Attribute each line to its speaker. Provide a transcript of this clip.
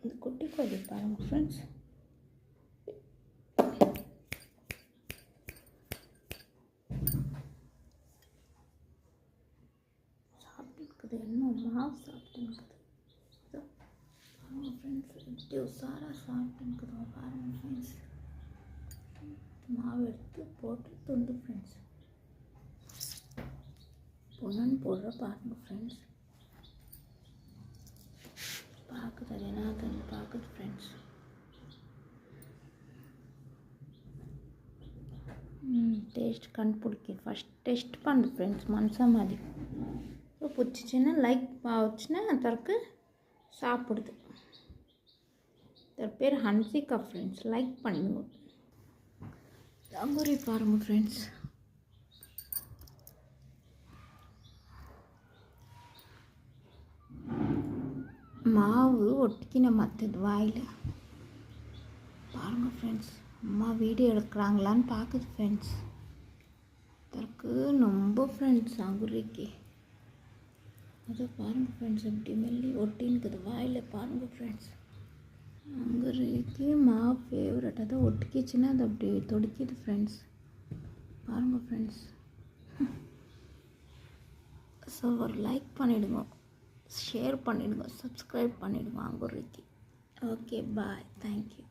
Speaker 1: இந்த குட்டி கோழி பாருங்கள் ஃப்ரெண்ட்ஸ். சாப்பிட்டு இருக்குது, என்ன மாவு சாப்பிட்டு இருக்குது. பாருங்கள் ஃப்ரெண்ட்ஸ், இப்படி உசாராக சாப்பிட்டு இருக்குதோ பாருங்கள் ஃப்ரெண்ட்ஸ். மாவு எடுத்து போட்டு துண்டு ஃப்ரெண்ட்ஸ். பொண்ணு போடுற பாருங்கள் ஃப்ரெண்ட்ஸ். பார்க்குது, அது என்ன பார்க்குது ஃப்ரெண்ட்ஸ். டேஸ்ட் கண்டுபிடிக்க ஃபஸ்ட் டெஸ்ட் பண்ணு ஃப்ரெண்ட்ஸ். மனசா மாதிரி பிடிச்சிச்சின்னா லைக் வச்சுன்னா அதற்கு சாப்பிடுது. இதற்கு பேர் ஹன்சிகா ஃப்ரெண்ட்ஸ். லைக் பண்ணுங்க. தங்கூரி பாருங்கள் ஃப்ரெண்ட்ஸ். மாவு ஒட்டிக்கின மற்றது வாயில் பாருங்கள் ஃப்ரெண்ட்ஸ். அம்மா வீடியோ எடுக்கிறாங்களான்னு பார்க்குது ஃப்ரெண்ட்ஸ். அதற்கு ரொம்ப ஃப்ரெண்ட்ஸ் அங்குரிக்கு அதை பாருங்கள் ஃப்ரெண்ட்ஸ். எப்படி மெல்லி ஒட்டின்னுக்குது வாயில் பாருங்கள் ஃப்ரெண்ட்ஸ். அங்குரிக்கு மாவு ஃபேவரட். அதை ஒட்டிக்கிச்சுன்னா அது அப்படி தொடிக்குது ஃப்ரெண்ட்ஸ். பாருங்கள் ஃப்ரெண்ட்ஸ். ஸோ ஒரு லைக் பண்ணிவிடுங்க, ஷேர் பண்ணிவிடுங்க, சப்ஸ்கிரைப் பண்ணிவிடுங்க அங்குரிக்கு. Okay bye, thank you.